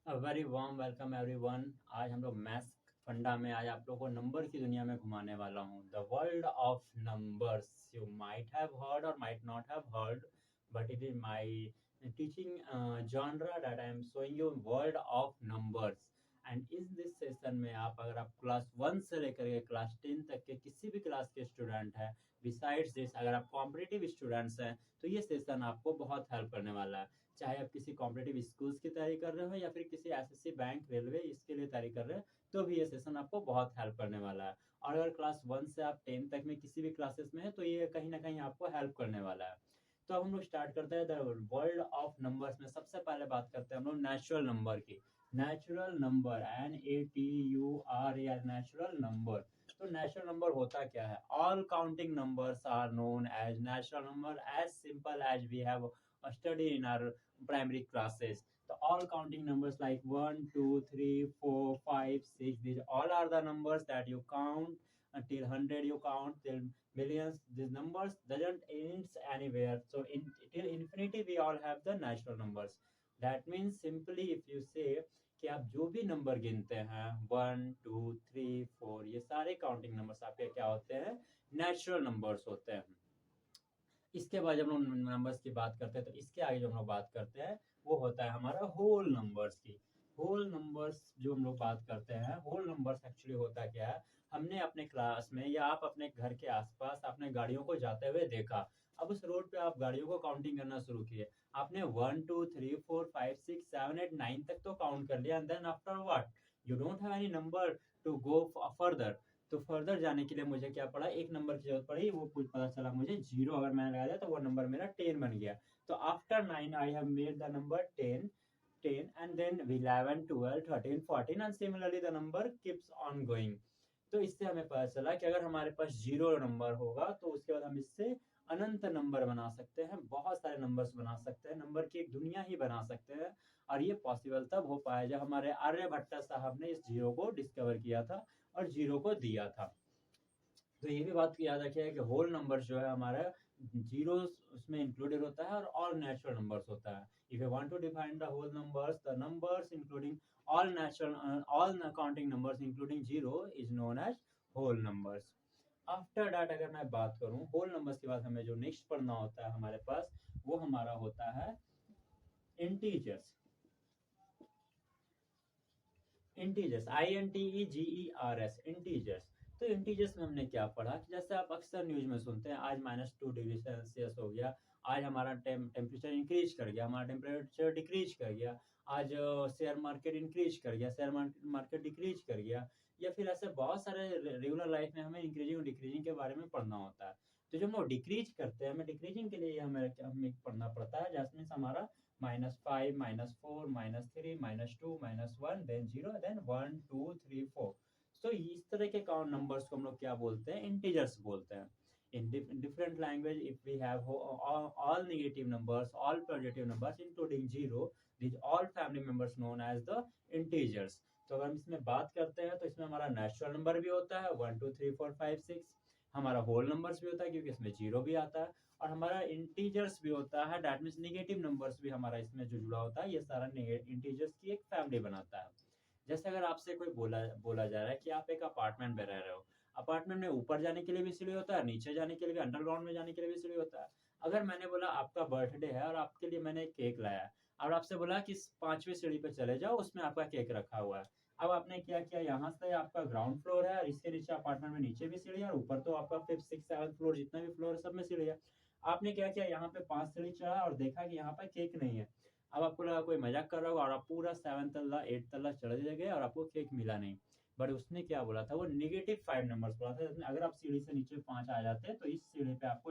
Very warm welcome everyone. आज हम लोग मैथ्स फंडा में आज आप लोगों को नंबर की दुनिया में घुमाने वाला हूँ। The world of numbers. You might have heard और might not have heard, but it is my teaching genre that I am showing you world of numbers. And इस दिस सेशन में अगर आप क्लास 1 से लेकर के क्लास 10 तक के किसी भी क्लास के स्टूडेंट हैं, बिसाइड्स दिस अगर आप कॉम्पिटिटिव स्टूडेंट्स हैं, तो ये सेशन आपको बहुत हेल्प करने वाला है। चाहे आप किसी कॉम्पिटिटिव स्कूल्स की तैयारी कर रहे हो या फिर किसी एसएससी, बैंक, रेलवे इसके लिए तैयारी कर रहे हो, तो भी ये सेशन आपको बहुत हेल्प करने वाला है। और अगर क्लास 1 से आप 10 तक में किसी भी क्लासेस में है, तो ये कहीं ना कहीं आपको हेल्प करने वाला है। तो अब हम लोग स्टार्ट करते हैं द वर्ल्ड ऑफ नंबर्स में। सबसे पहले बात करते हैं हम लोग नेचुरल नंबर की। Natural number, NATURAL, natural number. तो नेचुरल नंबर होता क्या है? All counting numbers are known as natural number, as simple as we have studied in our primary classes. So all counting numbers like 1, 2, 3, 4, 5, 6, these all are the numbers that you count until 100, you count till millions. These numbers doesn't end anywhere. So till infinity we all have the natural numbers. That means simply if you say कि आप जो भी number गिनते हैं 1, 2, 3, 4, ये सारे counting numbers आपके क्या होते हैं? नेचुरल नंबर्स होते हैं। इसके बाद जब हम नंबर्स की बात करते हैं, तो इसके आगे जो हम लोग बात करते हैं वो होता है हमारा होल नंबर्स की। होल नंबर्स जो हम लोग बात करते हैं, होल नंबर्स एक्चुअली होता क्या है? हमने अपने क्लास में या आप अपने घर के आसपास अपने गाड़ियों को जाते हुए देखा। अब उस रोड पे आप गाड़ियों को काउंटिंग करना शुरू किए। आपने 1, 2, 3, 4, 5, 6, 7, 8, 9 तक तो काउंट कर लिया, and then after what? You don't have any number to go further. तो फर्दर जाने के लिए मुझे क्या पड़ा? एक नंबर की जरूरत पड़ी। वो कुछ पता चला मुझे 0 अगर मैंने लगा दिया तो वो नंबर मेरा 10 बन गया। तो after 9 I have made the number 10, 10 and then 11, 12, 13, 14 and similarly the number keeps on going. तो इससे हमें पता चला कि अगर हमारे पास 0 नंबर होगा तो उसके बाद हम इससे अनंत नंबर बना सकते हैं, बहुत सारे नंबर्स बना सकते हैं, नंबर की एक दुनिया ही बना सकते हैं। और ये पॉसिबल तब हो पाया जब हमारे आर्यभट्ट साहब ने इस 0 को डिस्कवर किया था और 0 को दिया था। तो ये भी बात याद रखिए कि होल नंबर जो है हमारा 0 उसमें इंक्लूडेड होता है और ऑल नेचुरल नंबर्स होता है। If you want to define the whole numbers, the numbers including all natural, all counting numbers including 0 is known as whole numbers. After that अगर मैं बात करूं होल नंबर्स के बाद हमें जो नेक्स्ट पढ़ना होता है हमारे पास, वो हमारा होता है इंटीजर्स। Integers, INTEGERS, integers. तो इंटीजर्स में हमने क्या पढ़ा कि जैसे आप अक्सर न्यूज में सुनते हैं आज -2 डिग्री सेल्सियस हो गया, आज हमारा टेम्परेचर इंक्रीज कर गया, हमारा टेम्परेचर डिक्रीज कर गया, आज शेयर मार्केट इंक्रीज कर गया, शेयर मार्केट डिक्रीज कर गया, या फिर ऐसे बहुत सारे रेगुलर लाइफ में हमें इंक्रीजिंग और डिक्रीजिंग के बारे में पढ़ना होता है। तो जब हम लोग डिक्रीज करते हैं, हमें डिक्रीजिंग के लिए हमें पढ़ना पड़ता है, जैसे हमारा -5, -4, -3, -2, -1, देन 0, देन 1, 2, 3, 4। तो इस तरह के काउंट नंबर्स को हम लोग क्या बोलते हैं? इंटीजर्स बोलते हैं। In different language, if we have all negative numbers, all positive numbers including 0, these all family members known as the integers. तो अगर हम इसमें बात करते हैं तो इसमें हमारा नेचुरल नंबर भी होता है 1, 2, 3, 4, 5, 6। हमारा होल नंबर्स भी होता है क्योंकि इसमें 0 भी आता है, और हमारा इंटीजर्स भी होता है, दैट मीन्स नेगेटिव नंबर्स भी हमारा इसमें जो जुड़ा होता है। ये सारा इंटीजर्स की एक फैमिली बनाता है। जैसे अगर आपसे कोई बोला बोला जा रहा है कि आप एक अपार्टमेंट में रह रहे हो, अपार्टमेंट में ऊपर जाने के लिए भी सीढ़ी होता है, नीचे जाने के लिए भी, अंडरग्राउंड में जाने के लिए भी सीढ़ी होता है। अगर मैंने बोला आपका बर्थडे है और आपके लिए मैंने केक लाया है, और आपसे बोला कि 5वीं सीढ़ी पे चले जाओ, उसमें आपका केक रखा हुआ है। अब आपने क्या किया, यहाँ से आपका ग्राउंड फ्लोर है और इसके नीचे अपार्टमेंट में नीचे भी सीढ़ी है, और ऊपर तो आपका 5th, 6th, 7th फ्लोर जितना भी फ्लोर है सब में सीढ़ी है। आपने क्या किया, यहाँ पे 5 सीढ़ी चढ़ा और देखा कि यहाँ पे केक नहीं है। अब आपको लगा कोई मजाक कर रहा होगा और आप पूरा 7th तल्ला 8th तल्ला चढ़ गए और आपको केक मिला नहीं। बट उसने क्या बोला था, वो -5 नंबर्स बोला था। अगर आप सीढ़ी से नीचे 5 आ जाते तो इस सीढ़ी पे आपको